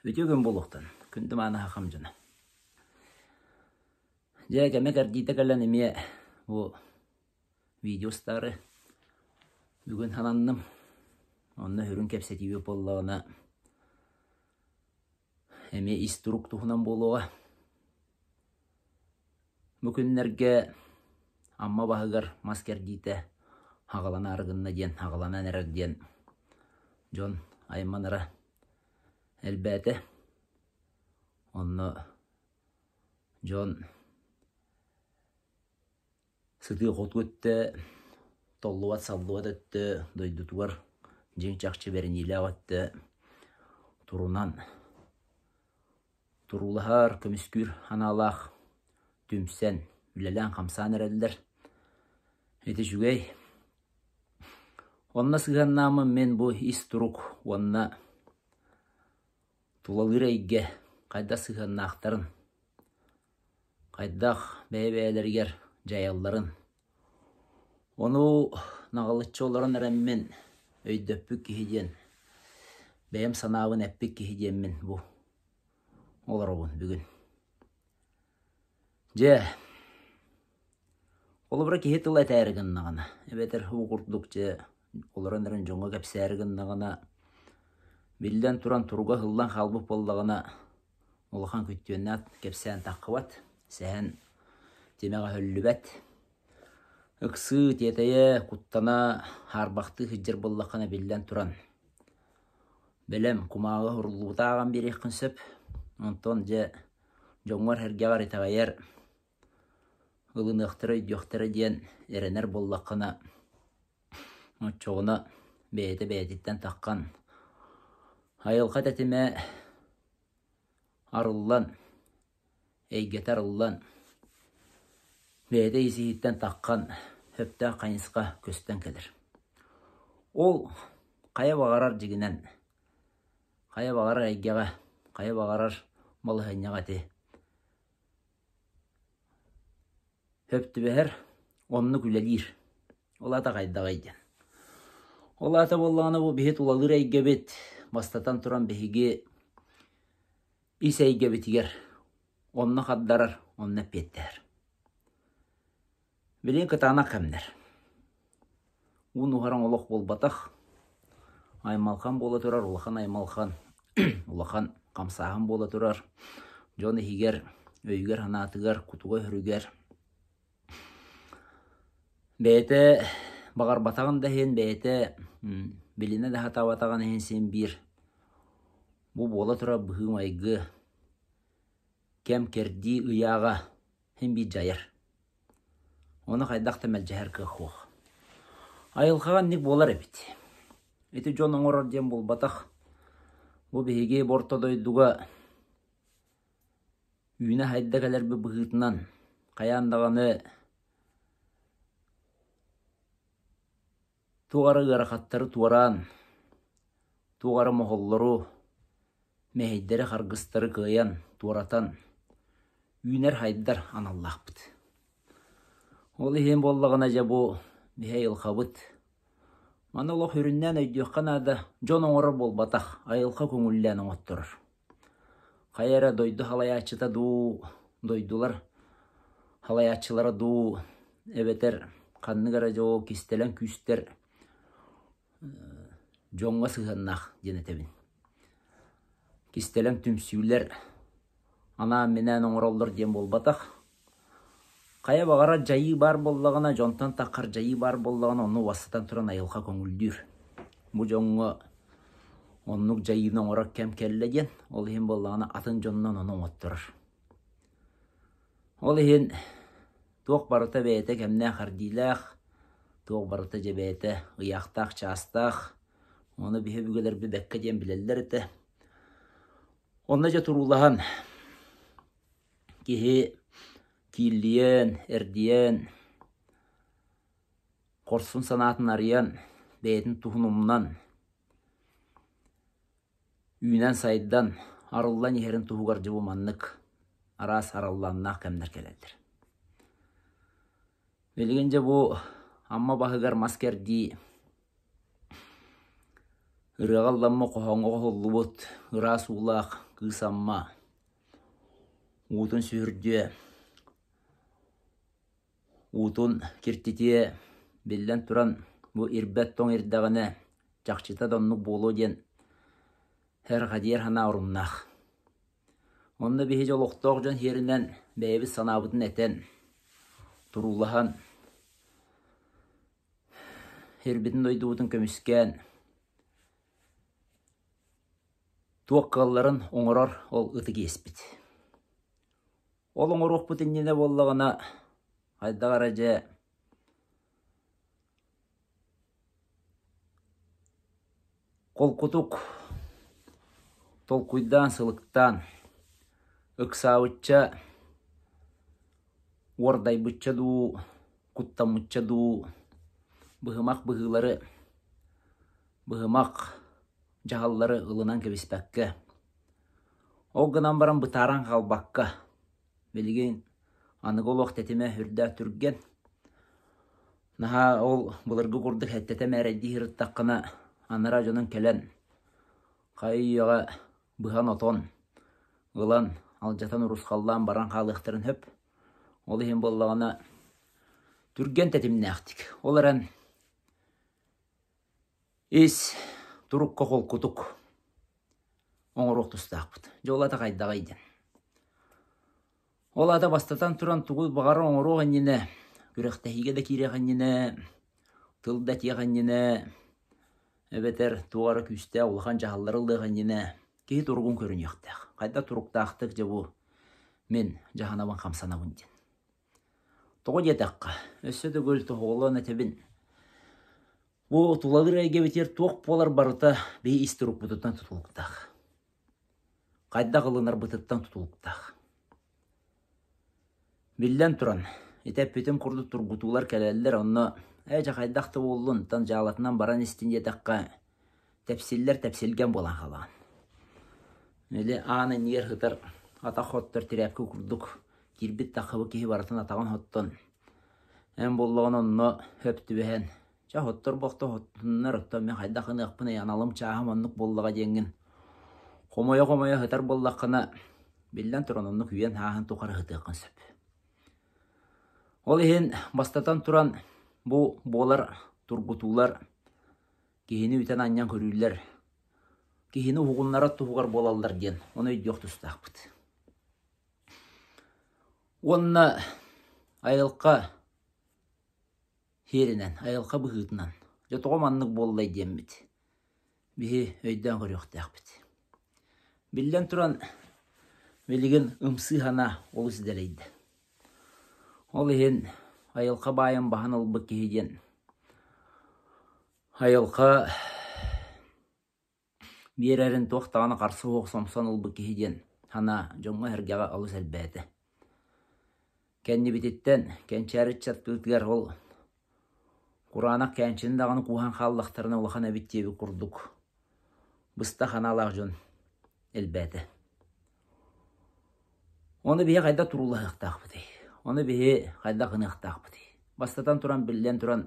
Өте күн болуқтан, күнді маны хақам жына. Жа кәмек ардиді кәлін еме бұл видеостары бүгін хананным. Онына хүрін кәпсетиві болуғына әме иструк тұхынан болуға. Мүкінлерге амма бағығар маскер дейті ағалана арғынна ден, ағалана нәрір ден. Жон айманыра әлбәті. Онны жон сыты қот көтті, толлуат саллуат өтті, дойдутуар жен чақчы бәрін елі ағатты. Турунан турулығар көміскүр аналақ түмсен үлелен қамсан әрәлдер. Эти жүгей. Онна сығаннамы мен бұл иструк онна тулалыр әйге қайда сығанна ақтарын, қайдақ бәйбәйлергер жайалларын. Оны нағалытчы оларын әрәммен өйдөппік кехеден, бәйім санауын әппік кехеден мен бұл олар оғын бүгін. Же, олыбыра кехет ұлай тәрігіннағына. Әбетер ұғырдық же, оларын әрін жоңға кәпсәрігіннағына. Білден тұран тұруға ғылдан қалбып болдағына. Олыған күттіоннат кәпсән таққыват. Сән темеға хөллібәт. Үксы тетайы құттана харбақты хыджыр болдақына білден тұран. Білем, құмаға ұрлуытаған берек күнсіп. Онтон же, жоңғар әргеғар етағайыр. Ғылынықтыры, үйдіқтірі ден әрінер боллақына чоғына бәйті-бәйтіттен таққан. Айылға тәтіме арылан, әйгет арылан, бәйті есейттен таққан хөпті қайынсқа көстен кәдір. Ол қая бағарар жігінен, қая бағарар әйгеға, қая бағарар малығайнаға те. Хөпті бәр, онны күләлер. Олата қайдағайден. Олата болғаны бұл бейт олалыр әйге бет, бастатан тұран бейге ис әйге бетігер. Онны қаддарар, онны петтер. Білен кытана кәмдер. Уын ұғаран олық бол батақ. Аймалхан бола тұрар, олахан аймалхан. Олахан қамсағын бола тұрар. Жон ехігер, өйгер, ханатығар, күтуға хүрігер. Бәйті бағар батағын да хен, бәйті біліне де хата батағын хен сен бір. Бұл бола тұра бұғым айғы кәм керді ұяға хен бір жайыр. Оны қайдақты мәлжәр қық. Айылқаған нек болар әбет. Эти жон оңырар дем бол батақ. Бұл бейге бортадойдуға үйіне хайда кәлер бір бұғытынан қаяндағаны туғары ғарақаттары туаран, туғары мұғыллару, мәйдері қарғыстары қиян, туаратан, үйінер хайдар аналлақ бұд. Ол ехен боллағына жабу бейхей ұлқа Маны олық үріннен өйдіққан ады жон оңыры бол батақ, айылқа көңілләнің оттырыр. Қайара дойды халаячыта дойдулар, халаячылары әбетер, қанныгара жоу кестелен күстер, жоңға сығаннақ денетебін. Кестелен түмсүйлер, ана менен оңыралдар ден бол батақ. Қая бағара жайы бар болдағына, жонтан таққар жайы бар болдағына, оны васытан тұран айылға көңілдір. Бұ жоңға онлық жайының орақ кәм кәллеген, ол ехен болдағына атын жоннан оның оттырыр. Ол ехен тоқ барыта бәйті кәмне қардилақ, тоқ барыта жебәйті ұяқтақ, частақ, оны бейі бүгелер бір бәкке ден білелдер еті. Онна жа тұрулаған кеге киілдиен, әрдиен, қорсын санатын ариян, бәйетін тұхынымнан, үйінен сайдан, арылдан ехерін тұхығар жыбы маннық, арас аралланнақ кәмдер келелдер. Белгенже бұл Amma bahıgar maskerdi. Irağallamma qoğanğa qoğullubut. Ira suğlaq, kısamma, uutun sürdüğü, uutun kirtitiye, billen turan bu irbet ton irdağını çakçıta donluk bolu diyen her hadiyer hana orumnaq. Onda bihi joloktoq jon yerinden beybi sanabıtın eten, turulahan, herbitin doyduğutun kömüsken, tuakkalların oңoror ol ıtı kespit. Ol oңoroq butinine bollağına hayda garaja kolkutuk tolkuydan sılıktan ıksavıtça orday bıtça du kuttamıtça du bıhımak bıhıları bıhımak jahalları ılınan kebispekke o gınan baran bıtaran kalbakka bilgin anıgolok tetime hürda türgen naha ol bulurgu kurduk hettete meredi hırıttakkına anara jonun kelen kayıyaga bıhan oton ılan aljatan uruskallan baran kalıktırın höp olu hem bollağına türgen tetimine aktik olaran is turuk kokol kutuk oңorok tustaqpıt jolata kaydaga iden olada bastatan turan tuğul bağara oңorok annine kürektehiге de kirek annine tılda tiyek annine ebeter tuğara küste ulhan jahalları ıldık annine kehi turgun körünyaktaq kayda turuktaqtık je bu men jahanaban kamsanabın den togo jetaqqa össö dөгөл toğolon etebin bu tulalır ege biter tuok polar barıta bir isturuk bututtan tutuluktaq kayda kılınar bututtan tutuluktaq billen turan etep bütün kurdu turgutular keleliler onu eje kaydaqtı bollun tan jalatынан baran istin jetaqqa tepsiller tepsilgen bolan kalan öyle anı niyer hıtar ata hottor tirepki kurduk kirbit takıbı kehi baratın atağın hotton en bollağın onu höptü behen ja hottor bokto hottunlar otton men kaydaqını ıqpına yanalım çağım onluk bollağa dengin komoya hıtar bollaqına billen turan onluk üyen hağın tuqarı hıtıqın söp ol ehen bastatan turan bu bolar turgutular kihini üten anyan körüller kihini hugunlara tuğar bolallar den onu ödüyoq tustaqpıt onna ayılqa herinen ayılqa bıhıtынан jotoğo manlık bollay demmit bihi öйдөн körüyoq taqpıt billen turan veligin ımsı hana olu sideleydi ol ehen ayılqa bayan bahan ılbı kihiden ayılqa birerin toqtağına qarşı hoq somsan ılbı kihiden hana jonga hergaga alus elbeti kendi bititten kençeri çatkıltgar ol Kur'anak kençinin dağını kuhan xallaqtarına ulaqan ebittebi kurduk bısta hanalaq jon elbeti onu bihe qayda turula hıqtaqpıdı onu bihe qayda qını hıqtaqpıdı bastatan turan billen turan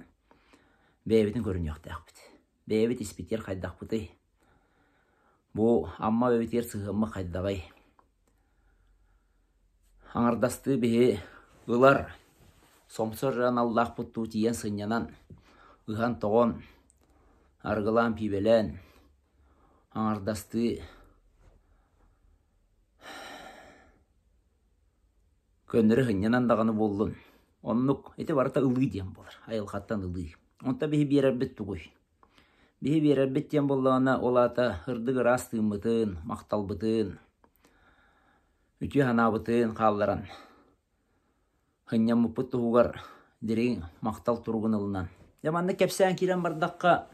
bebitin körün yoqtaqpıdı bebit ispiter qaydaqpıdı bu amma bebiter sığımı qaydaqay Аңардасты bihe ılar somsorran Allah puttu tiyen sınyanan ıhan toğon argılan pibelen аңардасты könleri hınyanan dağını bollun onluk eti barata ılı diyen bolar ayılqattan ılı onta bihi birerbet tuğuy bihi birerbet diyen bollağına olata hırdıgı rastığımıtın maqtalbıtın ütü hanabıtın qallaran hınyam muput tuğugar direğin maqtal turgun ılınan Yamanna kepsen kiren bardaqqa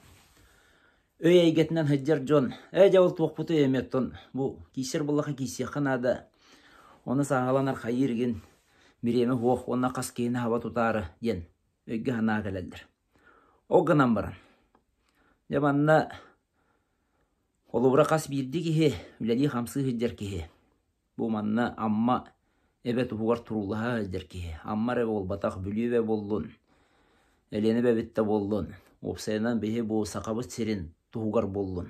öy eygetinden hıccar jon jawul tuqputu emetton bu kisir bullaqa kisiyaqanada onu sağalanar hayırgin bireme hoq ona qaskeyne hava tutarı den ögge hana geleldir o gınan baran Yamanna olubra qas birdi kihe üleli hamsı hıccar kihe bu manna amma ebe tuğugar turulaha hıccar kihe amma rebe ol bataq bülü ve bollun eleni bebitte bollun opsaynan behe bu saqabı serin tuğugar bollun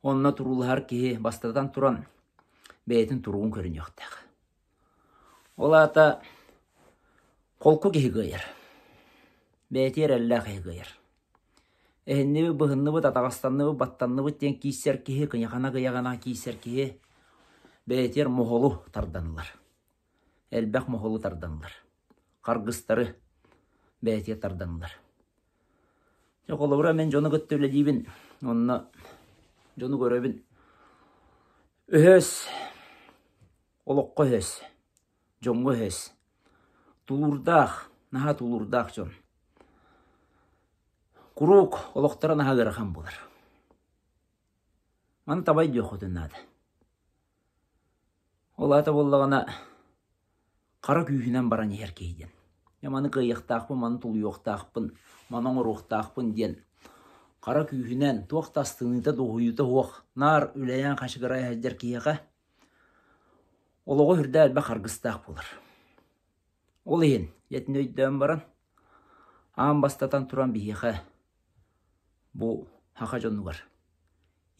Onunla turulhar ki bastadan turan beytin turuğun körün yoktaq. Ola ata kolku kihi gıyır. Beyti yerellağ kihi gıyır. Ehinnibi, bıhınnibi, tatağastannibi, battannibi diyen kiyser kihi, kıyakana kiyser kihi beyti yer moholu tardanılar. Elbaq moholu tardanılar. Kargıstarı beyti yer tardanılar. Ola men jonu göttürle dibin, onunla jonu göröbin. Öhös, olokko hös, jongo hös. Tulurdaq, naha tulurdaq jon. Kuruk, oloktara naha gırıqan bular. Mana tabay diyo xotun Ola ata bollağına qara kүйhінен baran yer keyden. Manı qıyıqtaqpın, manı tuluyuqtaqpın, manı oruqtaqpın diyen. Qara kүйhінен tuaq tastığınıda doğuyuda oq, nar üleyen qaşıqıraya hajjar kiyaqa. Oloğu hürde elbə qargыстaq bular. Ol eyin, yetin öydön baran. Ağın bastatan turan bihiqa. Bu haqa jonu var.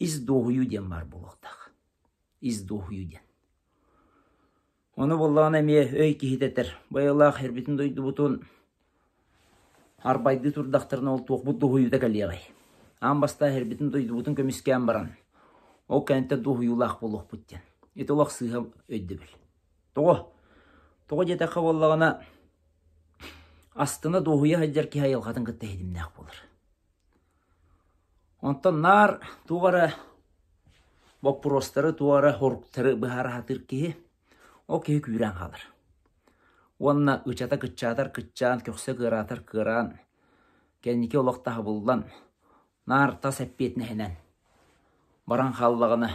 İz doğuyu diyen var buluqtaq. İz doğuyu diyen. Onu bollağına emeye öy kihiteter. Bayılaq herbitin doydu butun. Arbaydı turdaqtırına ol tuq bu doğuyu da kaliyağay. Ağın basta herbitin doydu butun kömüskeyen baran. O kente doğuyulaq buluq butten. Et olaq sığam öydü bil. Toğu jeteqa bollağına astına doğuya hajjar ki hayalqatın kıtta hedimnaq bulur. Ondan nar tuğara bokprostları tuğara horuktarı bihara hatır ki o kihi kүйren kalır. Onna ıçata kıçatar kıçan kökse kıratar kıran kendiki olaqta buldan nar tas eppetine henen baran xallığını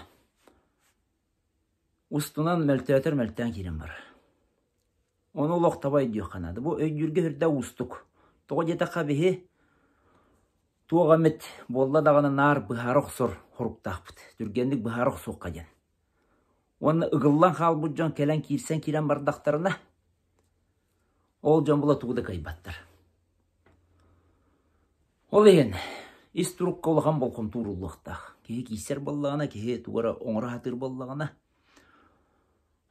ustunan mölten kirin var. Onu olaq tabay diyor kanadı. Bu öydürge hürde ustuk. Toğu jetaqa bihi tuğağa met bolla dağını nar bıharıq sor horuktaqpıt. Dürgendik bıharıq soqqajan. Onu ıgıllan xal bu jon kelen kirsen kiren bardaqtarına ol jon bula tuğda kaybattır. Ol egen is turuqqa olağan bolqon turulluqtaq. Kehe kiyser bollağına, kehe tuğara oңra hatır bollağına.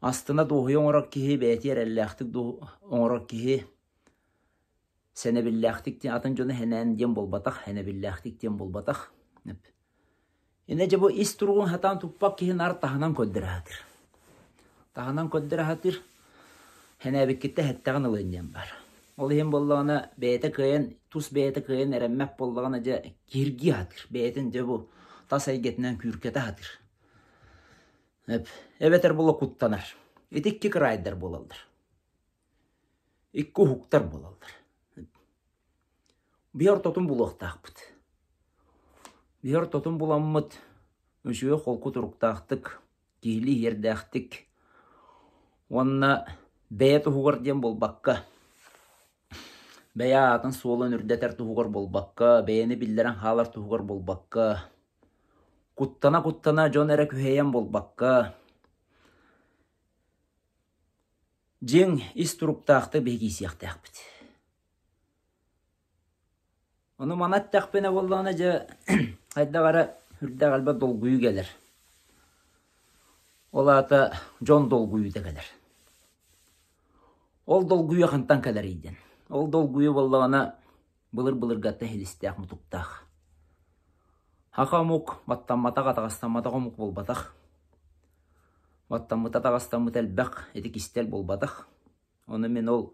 Astına doğuya oңrak kehe beyti yer ellaqtık oңrak kehe sene billaqtık diyen atan jonu henen diyen bolbataq, hene billaqtık diyen bolbataq. Enece bu is turuğun hatan tuppak kehe nar tahanan köddere hatır. Tahanan köddere hatır. Hene bikitte hettağın ılın diyen var. Ol hem bollağına beyte kıyan, tus beyte kıyan erenmek bollağına girgi hatır. Beytin de bu tas aygetinden kürkete hatır. Ebeter bolla kuttanar. İki kıraydır bolaldır. İki huktar bolaldır. Bir totun buluqtaqpıt. Bir totun bulamıt. Üçüye kolku turuqtaqtık. Kihli yerdaqtık. Onna beye tuhugar diyen bolbaqqa. Beye atın solun ürdeter tuhugar bolbaqqa. Beyeni billeren halar tuhugar bolbaqqa. Kuttana jon ere küheyen bolbaqqa. Jing is turuqtaqtı begi siyaqtaqpıt. Onu manat taqpene bollağına hayda qara hürde qalba dolguyu gelir. Ola ata jon dolguyu da gelir. Ol dolguyu qantan keler iden. Ol dolguyu bollağına bılır gatta helistaq mutuqtaq. Haqamuk battanmata qataqastanmata qomuk bolbataq. Battanmata taqastanmata elbaq etik istel bolbataq. Onu men ol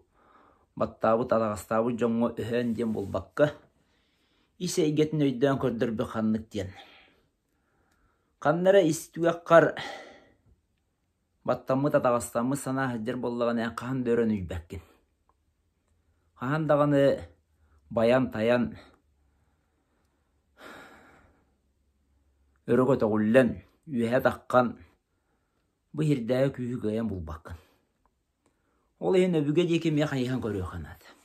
battabı taqastabı jongo öhön diyen bolbaqqa. İse egetin öydön kördür bir qanlık diyen. Qannara istuyaqqar battanmı taqastanmı sana hajjar bollağına qan dörön üybekkin. Qan dağını bayan tayan örögö toğullen ühe taqqan bu hirdäge kühü gayan bulbakkın. Ol ehin öbüge deki me qayhan görüyor qanat.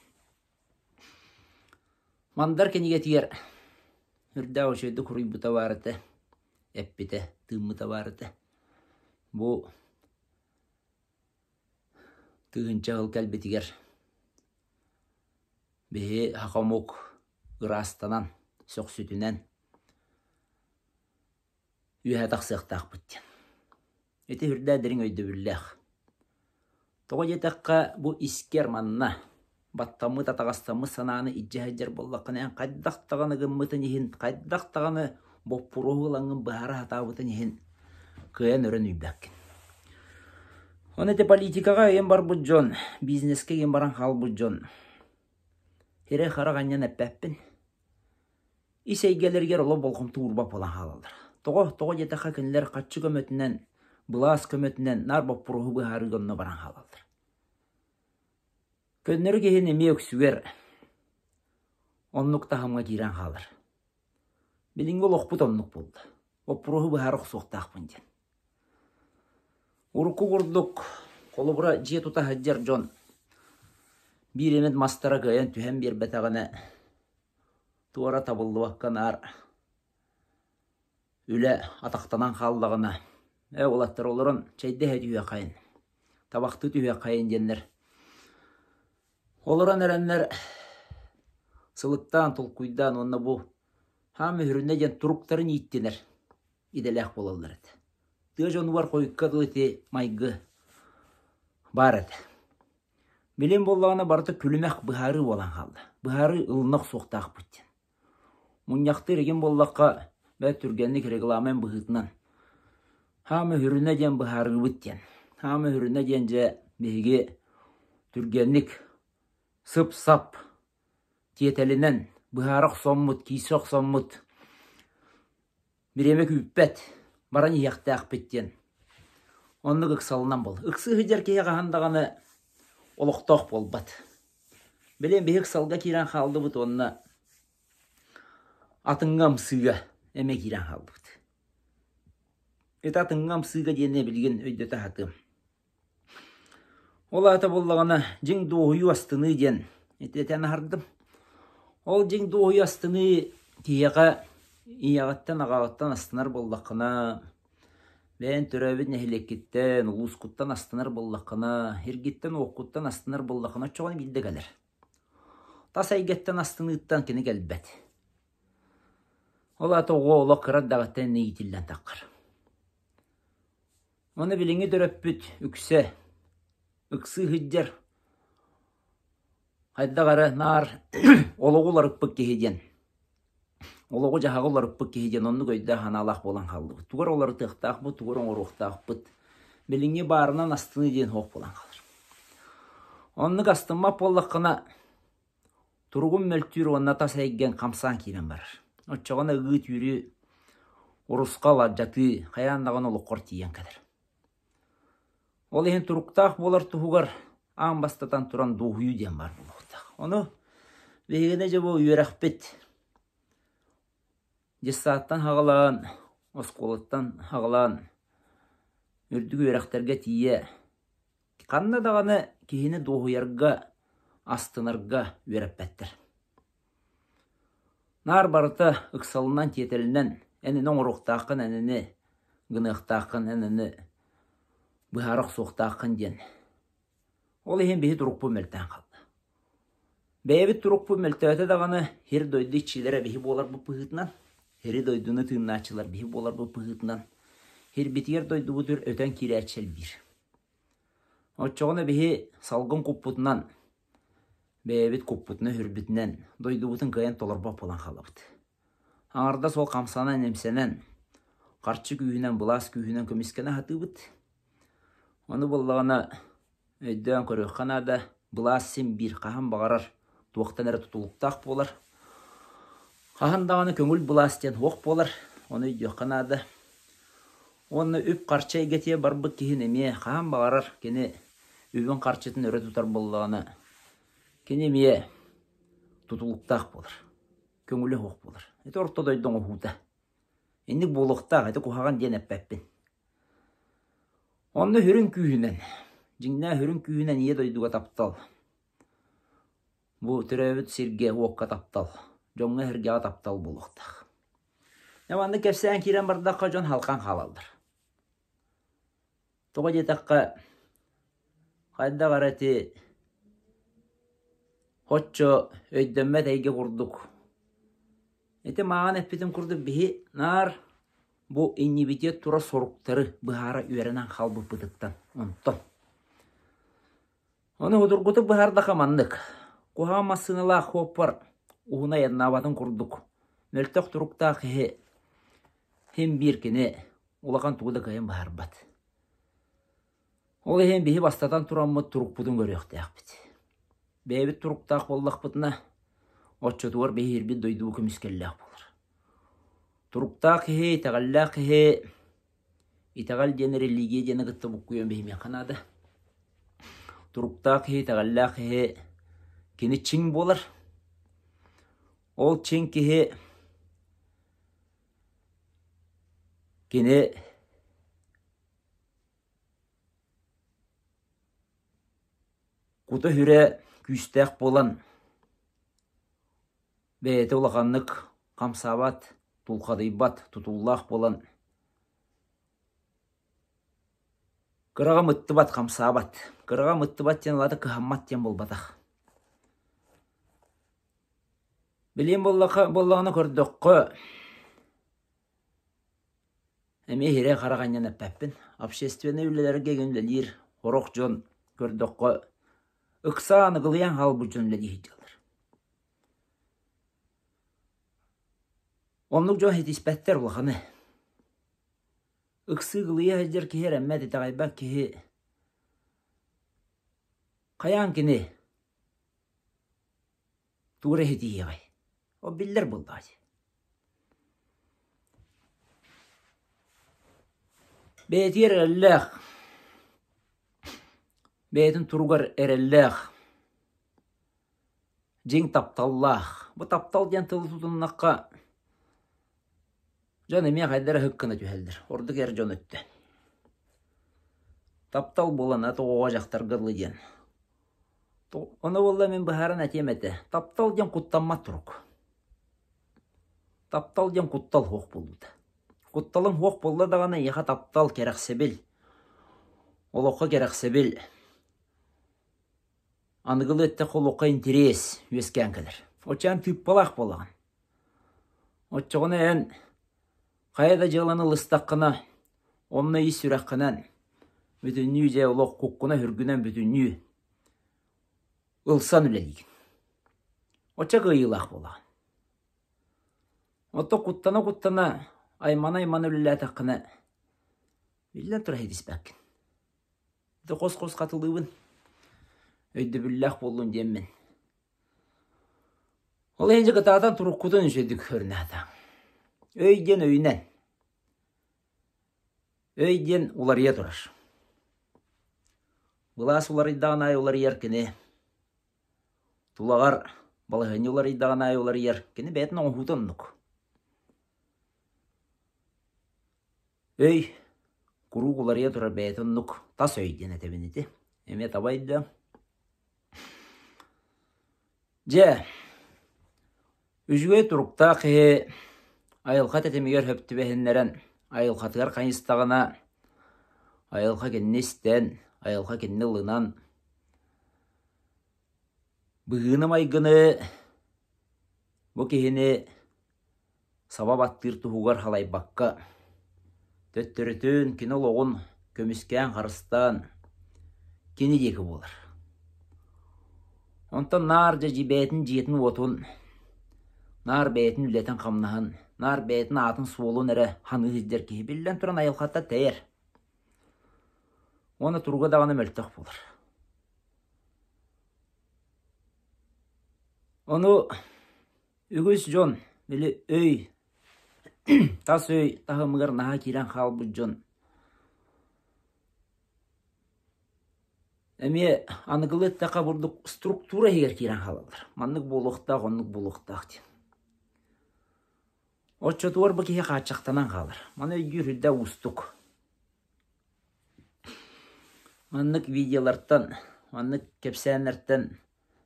Mandar kenige tiger hirdäge şöydü kuruy buta varıtı. Eppite tığmıta varıtı. Bu tığınca ıl kelbetiger. Behi haqamuk ırastanan, sok sütünen. үйә тақсықтақ бұттен. Эти хүрдәдерін өйді бүлләқ. Тоғы жетаққа бұ искер манна, баттамы татағастамы сананы иджәһәджер боллаққанаян қайдақтағаны ғыммытын ехін, қайдақтағаны боппуруғылаңын бұхары хатабытын ехін күйен өрін үйбәккен. Оны те политикаға ен бар бұд жон, бизнеске ен баран қал бұд жон. Хере қара ғаннан әппәппін. Ис әйгелергер олы болқым туырбап болан қалалар. Тоғы жетаққа көнілер қатшы көмөтінен, бұлас көмөтінен нар боппуруғы бұхары гонны баран қалалар. Көннері кейін еме өксігер, оннық тахымға кейран қалар. Білінгі ол оқпыт оннық болды. Боппуруғы бұхары құсуқтақ бұнден. Урку курдук, қолы бұра же тута хаджар жон. Bir emет мастара кайан түһән бер бәтәгәнә туара табылды ваккан ар. Үлә атақтанан қалдығына. Олаттар оларын чәйді әдүйе қайын. Табақты түйе қайын денлер. Оларан әрәнлер сылыктан, тұлқуйдан, онна бұ хамы хүріне ден тұруқтарын еттенер. Иделәқ болалар әді. Тыж оны бар қойыққа дұлыте майғы бар әді. Білен болағына барды күлімәқ бұхары болан қалды. Бұхары ұлынық соқтақ бұттен. Мұнияқты реген болаққа бәт түргенлік регламен бұғытынан. Хамы хүріне ден бұхары бұттен. Хамы хүріне ден жа беге түргенлік сып-сап тиетелінен бұхарық соммыт, кейсоқ соммыт. Біремек үппәт. Баран яқты ақпеттен. Онны ұқсалынан бол. Ұқсы ғыджар кеге қағандағаны олықтақ бол бат. Білен бейік салға керен қалды бұд, онына атыңғам сыға әме керен қалды бұд. Эт атыңғам сыға дене білген өйдөті хатым. Ол ата болдағана жың доғыю астыны ден. Әтетен ардым. Ол жың доғыю астыны тияға ияғаттан ағағаттан астынар болдақына, бән түрәбіт нәхілекеттен, ұлысқыттан астынар болдақына, хергеттен оқыттан астынар болдақына чоғын білді кәлір. Тас әйгеттен астыныттан кені кәлбәт. Ол аты оғы олы қырат дағаттан нейітілден таққыр. Оны біліңі дөрөппіт үксе, үксы ғыджар, қайдағары нар олығылар үкпік кехеден. Олығы жағағылар үппік кейден онны көйді ханалақ болан қалды. Туғыр олары тұқтақ бұд, туғыр оңырықтақ бұд. Біліңе барынан астыны ден хоқ болан қалыр. Онны қастынмап болдаққына тұрғын мөлтүр онна тас әйген қамсан кеймен барыр. Отчағына ұғыт үйрі ұрысқа ладжаты қайрандаған олы қор тиен кәдір. Ол ең тұрықтақ болар тұғығар аң бастатан тұран доғыю ден бар болуқтақ. Оны бейгіне жабы үйерәқ бет. Жессаттан хағалан, осқолыттан хағалан, үрдігі өрәқтерге тие. Қанна дағаны кейіні доғыярға, астынарға өрәппәттір. Нар барыты ұқсалынан тетелінен, әнінің ұрықтақын әніні, ғынықтақын әніні, бұхарық соқтақын ден. Ол ең бейі тұрық бұл мәлтен қалды. Бәйбіт тұрық бұл мәлтәті дағаны хер дойды чилері бейі болар бұл бұғытынан. Хері дойдуны тыынначылар бейі болар бұл бұғытынан. Хер бетігер дойды бұтыр өтен кері әтшел бір. Отчоғыны бейі салғын құппұтынан, бәйбіт құппұтыны хүрбітінен дойды бұтын қайын толарбап болан қалабыд. Аңарда сол қамсанан емсенен, қарчы күйінен, бұлас күйінен көмескені хаты бұд. Оны болағына өйден көріққанада бұлас сен бір қаған бағарар, туақтан әрі тұтылықтақ болар. Қағандағаны көңіл бұластен оқ болар, оны үйдеқанады. Оны үп қарчай кете барбық кейін еме қаған бағарар, кені үбін қарчетін өрі тұтар болдағаны. Кені еме тұтылықтақ болар, көңілі оқ болар. Әті орта дойдың оғуды. Ендік болуқтақ, әті құхаған ден әппәппен. Оны хүрін күйінен, жіңна хүрін күйінен ие дойдуға таптал. Бұл түрәбіт серге оққа таптал. Жоңға әрге таптал болуқтақ. Яванды кәпсән керен бардаққа жон халқан қалалдыр. Тоға детаққа қайда қараты хотчо өйденмет әйге құрдық. Әті маған әппетін құрды бейі нар bu inibitет тура соруктары быхара үеренен халбы пытыктан. Онтон. Оны удургуты быхарда каманнык. Кухама сыныла хоппар уна яннабатын курдук. Мөлтөк туруктаа хе хем биркене улахан тууда кайын быхарбат. Ол хем бихи бастатан тураммы турукпудун көрөктәкбит. Бэбит туруктаак боллакпытына отчотуар бехирбит дойдуу көмүскелләк болар. Туруктаак хе итагаллаак хе итагал ден религия дені гытты буккуен бехиме канада. Туруктаак хе итагаллаак хе кини чиң болар. Ол чиң хе кини кута хүрэ күстәк болан бәйті улағанлық қамсабат, тулқадайбат, тутуллақ болан кыраға мұттыбат қамсабат. Кыраға мұттыбат тен лады кыхаммат тен болбатақ. Білен боллағаны көрдіққы әме хире қарағаннан әппәппін. Общественный үлелерге гөнлелер, хорақ жон көрдіққы ықсаны ғылиян халбы жөнлелер жалар. Онлық жон хетиспәттер болғаны. Ықсы ғылия әждер кехер әммәді тағайбақ кехе қаян кені туғыры хети еғай. О білдер болды ады. Бәйтер әлләқ. Бәйтін тұрғар әрәлләқ. Жең тапталлақ. Бұ таптал ден тылы тұтыннаққа жан еме қайдары хүккіні түйелдір. Ордық әр жон өтті. Таптал болан аты оға жақтар ғырлы ден. Оны болла мен бұхарын әтеметі. Таптал ден құттанма тұрық. Таптал ден құттал хоқ болуды. Құтталың хоқ болды дағаны еға таптал керақсебіл. Олыққа керақсебіл. Анығылы өтті қолыққа интерес өскен кәдір. Очан түп балақ болаған. Очығыны ән қайда жыланы лыстаққына, онына ес сүраққынан, бүтінні жа олық құққына хүргінен бүтінні ұлсан үлелеген. Очақ ұйылақ болаған. Ото құттана айман үлелі атаққына білден тұра хедіспәкін. Өті қос қатылығын өйді бүлләқ болуын деммен. Ол енжі қытадан тұрық құдын үшедік көріне атаң. Өйден өйінен. Өйден олар е тұрар. Бұлас олар иддаған ай олар еркіне. Тулағар балығыны олар иддаған ай олар еркіне бәтін оңғутынлық. Өй, күру олар е тұрар бәтінлік тас өйден әтебінеті. Әме табайды. Же, үжге тұрықта қе айылқат әтемегер хөпті бәхінлерін айылқатығар қайыстағына айылқа кеннестен, айылқа кенне лынан бұғыным айгыны бұ кехіне сабап аттыр тұғығар халай баққа төттірітін кені лоғын көміскен қарыстан кені декі болар. Онтан нар жа бәйтін жетін отын, нар бәйтін үлетін қамнағын, нар бәйтін атын суолын әрі ханы ғыздер кейі білден тұран айылқатта тәйір. Оны тұрға дағаны мөлтіқ болар. Оны үгіз жон, білі өй, тас өй, тағы мұғыр наға керен қалбы жон. Әме анығылы тәқа бұрдық структура егер керен қалалар. Маннық болуқтақ, оннық болуқтақ ден. Отчотуар бұл кеге қатшақтанан қалар. Маны үйгірді ұстық. Маннық видеоларттан, маннық кепсәнлерттен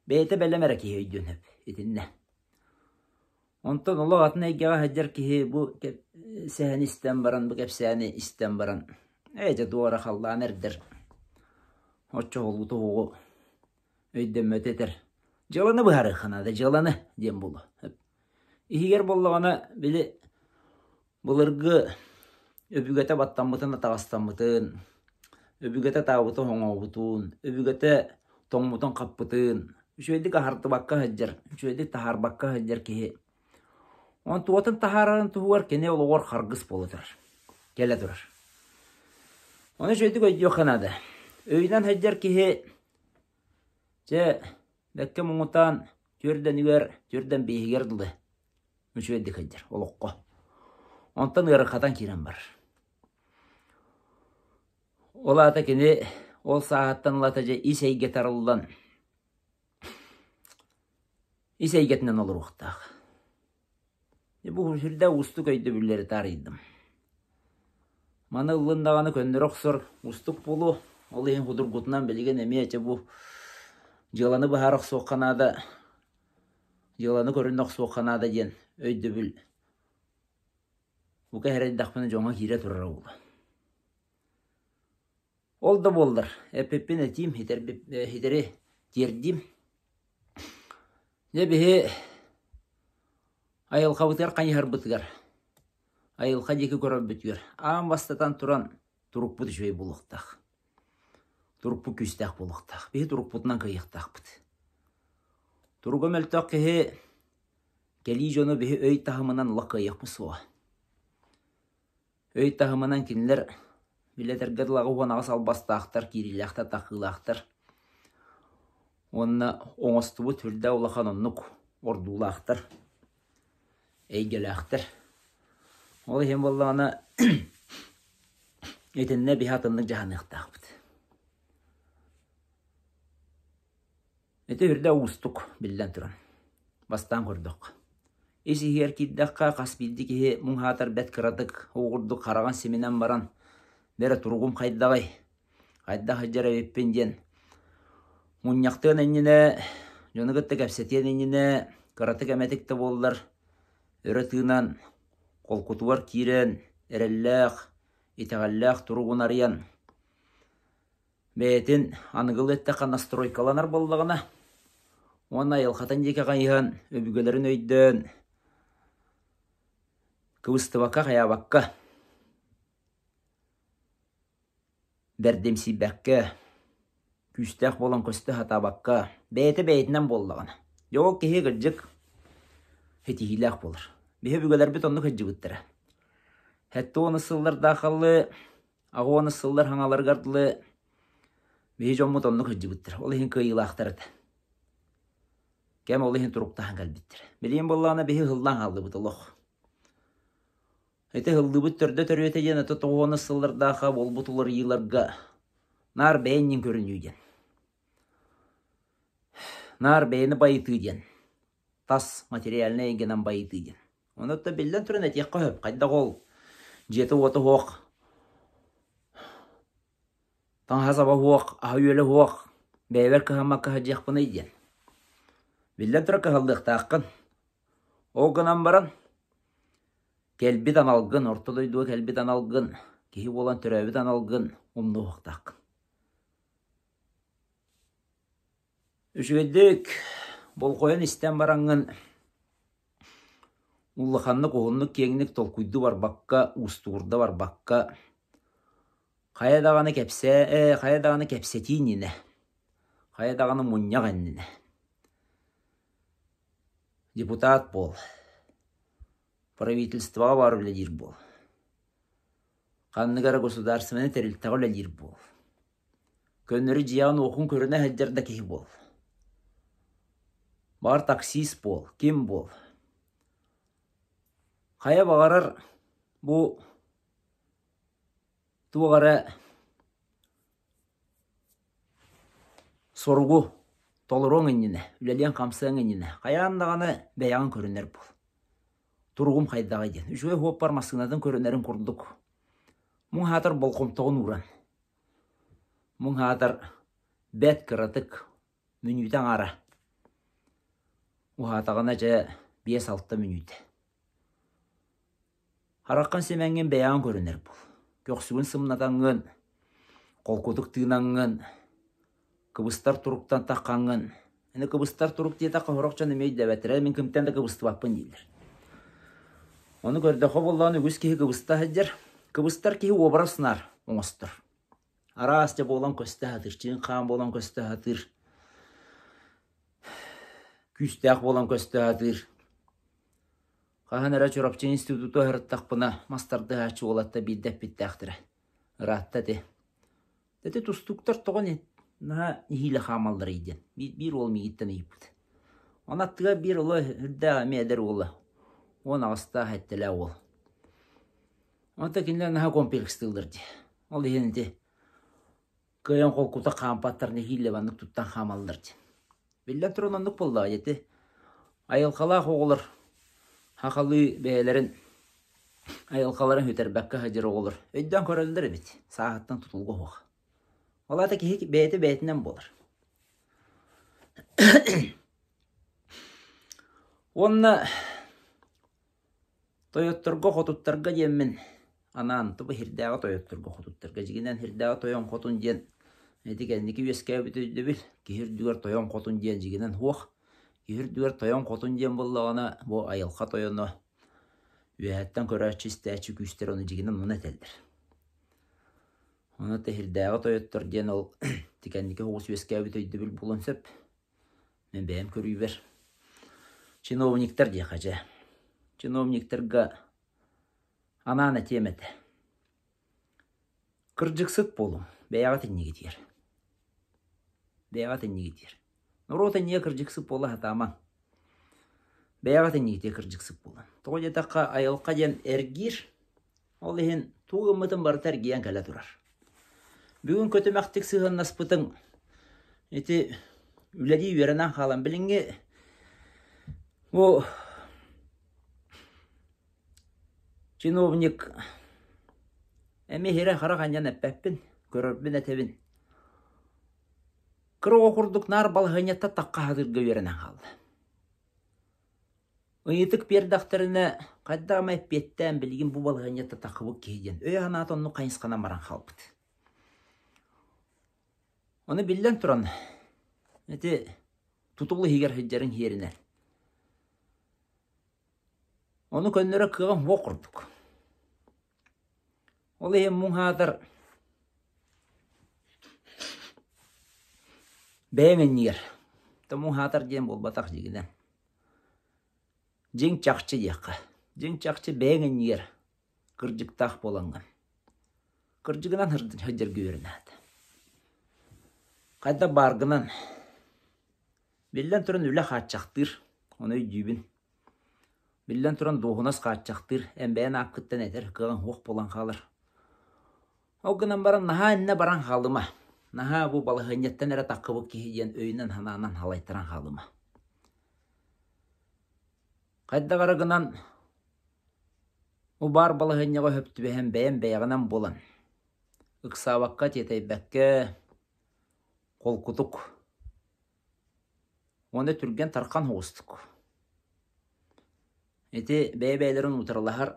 бәйті бәлемәрі кеге өйденіп етінне. Онтан олы атын әйгеға әдер кеге бұл сәхін істен баран, бұл кепсәні істен баран. Әйді дуара қалдан әрдір. Отчо олғыты оғы өйден мөтетер. Жыланы бұхары қанады, жыланы дем болу. Егер болғаны білі бұлырғы Öbügete battanmıtın atağastanmıtın, öbügete tağıbıtı hoŋoğubutun, öbügete toŋmutun qappıtın, üçöйдик ahardыбакка hajjar, üçöйдик taharbakka hajjar kihi. On tuotun taharарын tuhuar kene oluğor hargыс boludur. Kele durur. Onu üçöйдик öйдüyor kanada. Öyden hajjar kihi, ce bekke muŋutan türden üger, türden behiger dılı. Üçöйдик hajjar, oluqqa. Ondan ırıqatan kiren var. Ola ata kene ol saattan lataca iseyge tarıldan. Iseygetinen olur uqtaq. Bu hürde ustu köydü bülleri tarıydım. Mana ılındağını köndür oqsor ustuk bulu. Ol eğin hudurgutunan belgen emeyece bu yılanı baharaq soğanada, yılanı köründaq soğanada diyen öydü bül. Bu kehereddaqpını joŋa hire turar oldu. Ol da boldur. Epeppin etiyim, hiteri terdim. Ne bihi ayılqa bıtgar, kanyar bıtgar. Ayılqa deki köröp bütgör. Ağam bastatan turan turuk bıt şöy buluqtaq. Turuk bu küstaq buluqtaq. Bihi turuk butnan kıyıqtaq bıt. Turugu möltaq kehi keli jonu bihi öy tahımından laq kıyıq mı soğa. Öy tahımından kinler bileterged lağı onağı salbastaqtar, kirilaqtar, taqılaqtar. Onna oŋostubu türde olaqan onnuk ordulaqtar. Eygelaqtar. Ol hem bollağına etenne bir hatınlık jahanıqtaq bıt. Ete hürde uustuk bilden turan. Bastan kurduk. Esi hier kiddaqqa qas bildi ki muŋ hatar bet kıradık. Oğurduk qaragan seminen baran. Bere turgum qaydagay. Qayda hajjara beppen diyen. Munyaqtığın enine, jonugıtta kapsetiyen enine, karatık emetikte bollar. Öretığınan, kolkutuvar kiren, erellaq, iteğallaq turgun arayan. Beyetin anıgıl ettaka nastroykalanar bollağına. Ona yılxatan jeke qayıhan, öbügelerin öydön. Kıvıstıbakka qayabakka. Berdemsi bekke. Küstaq bolan köstü hatabakka. Beyetinden bollağına. Yok kehe gırcık. Hetihilaq bolur. Bihe bügeler bit onu hıcı bıttıra. Hatta onu sıllar dağıllı. Ağı onu sıllar hanalar gardılı. Bihe jommut onu hıcı bıttıra. Olihin kıyılaqtarıdı. Kem olihin turuktahan kalbittir. Bileyim bollağına bihe hıldan haldı bıtılıq. Ete hıldı bıttırdı törüyete jene tutuğu onu sıllar dağa bol butulur yılarga. Nar beğenin görünüyden. Nar beğeni bayıtıyden. Tas materialine egenen bayıtıyden. Onu da bilden türün etiyak koyup. Qayda kol. Jeti otu hoq. Tan hasaba hoq. Ahuyöle hoq. Beyver kıhamak kıhacak bunu iden. Bilden türü kıhaldık taqın. O gınan baran. Kelbiden algın. Ortadoyduğu kelbiden algın. Kihi olan türeviden algın. Umnu hoq taqın. Üçügeddik. Bol koyan isten barangın. Ullaqanlık, oğunluk, kenglik tolkuydu var bakka. Ustuğurda var bakka. Kaya dağını kepsetin yine. Kaya dağını munyak ennine. Депутат бол. Правительства бар үлелер бол. Қанныгара государственный терилтағы үлелер бол. Көннері жиян оқын көріне хәддерді кей бол. Бар таксист бол. Ким бол? Қая бағарар bu туғара sorgu tolurun inine, üleliyen kamsığın inine. Kayağındağını beyan körünler bul. Turgum kaydağı eden. Üçüge hop parmasınadın körünlerin kurduk. Mun hatar bolkomtoğun uğran. Mun hatar bet kıratık münüden ara. O hatağına ca 5-6 münüde. Harakkan semengen beyan körünler bul. Göksügün sımnatanın, kolkuduk tığınanın, kıbıstar turuktan taqqanın. Yani kıbıstar turuk diye taqqa horokçan emeydi devetire. Min kımten de kıbıstı bakpın değildir. Onu gördü xobollağın ügüz kehi kıbısta hajjar. Кыбыстар кихи обраснар оңостор. Арасты болан көсті хатыр, чин қан болан көсті хатыр, күстәк болан көсті хатыр. Қағанара чорапчы институту хырттақпына мастарды хачы олатта биддәп биттәқтірі. Ратта де. Дәті тұстуктар тоған наға нихилі қамалдыр еден. Bir ол мегиттен үйіпті. Анаттыға bir олы үрдәға мәдір олы. Он ағыста әттілі ол. Онта кенлер наға комплекстылдырды. Ол егенде көйен қол құта қампаттар нихилі банық тұттан қамалдырды. Беллән тұрын ондық болды әдеті. Айылқалақ оғылыр. Хақалы бәйлерін айылқаларын өтербәкке хәдері оғылыр. Өйден көрілдір бет. Сағаттан тұтылғы оғы. Олата кехек бәйті бәйтінен болыр. Онна тойоттырға қотуттарға демін. Анан тұбы хирдәға тойоттырға қотуттарға. Жігінен хирдәға тойон қотун ден. Әдігәндікі өскәй бүтөйді біл. Кехір дүгер тойон қотун ден жігінен хоқ. Кехір дүгер тойон қотун ден болағына бұ айылқа тойоны. Өйәттен көрәтші істәчі күстер оны жігінен мұны тәлдір. Оны тәхірдәға тойоттыр ден ол тікәндікі хоғыс өскәй бүтөйді біл болын сөп. Мен бәйім көрүй бер. Чиновниктер де қажа. Чиновниктерға ананы теметі. Кыржықсыт болу. Бәяға тәнне кетер. Бәяға тәнне кетер. Нұрота не кыржықсыт болу хатаман. Бәяға тәнне кетер кыржықсыт болу. Тоғы жетаққа айылқа ден әргер. Ол ехен туғы мұтын бартар гиян кәлі тұрар. Бүгін көтімәқтік сығын наспытың. Эти үләді үйерінен қалан білінге. О, чиновник әме хері қара қанжан әппәппін, көрірбін әтебін. Кыры оқырдық нар балғанетті таққа хадырға үйерінен қалды. Ұйытық бердақтарына қаддағым әппеттен білген бұл балғанетті таққыбы кейден. Өй ғана атонны қайынсқана маран қалбыды. Оны білден тұран, әте тұтулы хегер хеджерін херінен. Оны көнлері кыған оқырдық. Ол ең мұң хадыр бәймен нер. Мұң хадыр ден бол батақ жегінен. Жең чақчы деққа. Жең чақчы бәймен нер. Кыржықтақ боланған. Кыржығынан хеджерге өрінәді. Қайда барғынан белден тұрын үлі қатшақтыр, оны үйдейбін. Белден тұрын доғынас қатшақтыр, әмбәйін аққыттан әтер, қылған оқ болан қалыр. Оғынан баран наға әнне баран қалыма. Наға бұл балығынеттен әрі таққыбы кейден өйінен хананан халайттыран қалыма. Қайда қарығынан ұ бар балығынеға хөпті бәйін бәйін бәйіғынан болан. Үксабаққа тетай бәкке қол құтық. Оны түрген тарқан хоғыстық. Әте бәй-бәйлерін ұтырылағар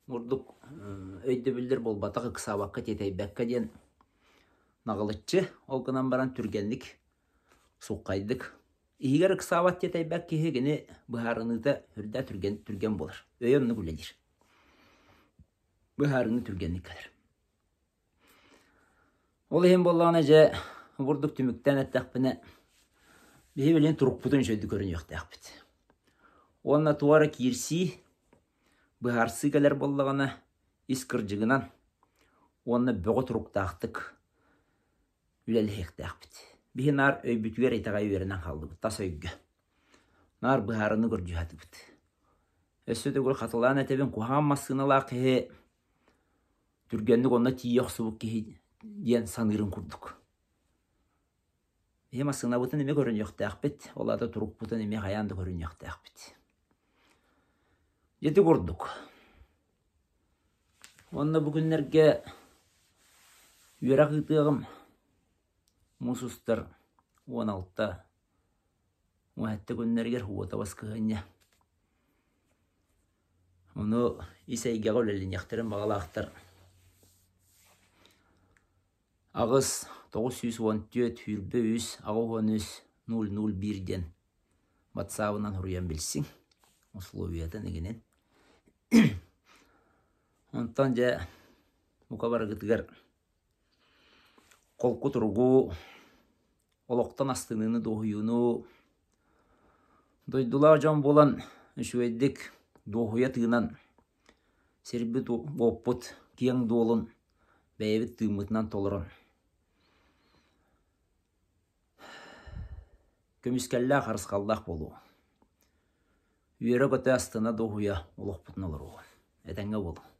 ұрдық өйді білдір бол батақ ұқсабаққа тетай бәкке ден нағылытчы олғынан баран түргенлік сұққайдық. Егер ұқсабат тетай бәкке гені бұхарыңызда үрді түрген болыр. Өйінні күледір. Бұхарыңы түргенлік кәдір. Ол ең болағына жа ұрдық түміктен әттәқпіне бейі білен тұрық бұтын жөйді көрін өқтәқпіт. Онна туары кирси бұхарсы кәлер болағына искіржігінан онна бұғы тұрықтақтық үләлі өқтәқпіт. Бейі нар өй бүтігер етаға үйерінен қалды бұт, тас өйгі. Нар бұхарыны көрді әті бұт. Өсі дөкір қатылан әтебен қоған масығынала қе түргенлік онна тие ұқсыбық кей ден санырын күрдік. Ема сыңна бұтын еме көрін еқтәқ бет, олады тұрық бұтын еме қаянды көрін еқтәқ бет. Жеті көрдік. Онна бүгінлерге үйерақ ұйтығым мұсыстар 16-та мұхәтті күнлергер хуыта басқығanya. Оны исәйге қөлелін яқтырын бағалақтыр. Ағыз 914 хүрбі үз, ағуған үз 001-ден батсауынан ұрыян білсің. Условиядан егенен. Онтан жа Ука барыгытыгар колку тургу, олоқтан астыныны доғуюну, дойдула жон болан үшуеддік доғуя тыынан сербит оппут кияң дуолун бәйбіт тыымытынан толырын. Көміскәллә қарысқалдақ болу. Үйері көті астына доғуя олық бұтын олыру. Әтәңе болу.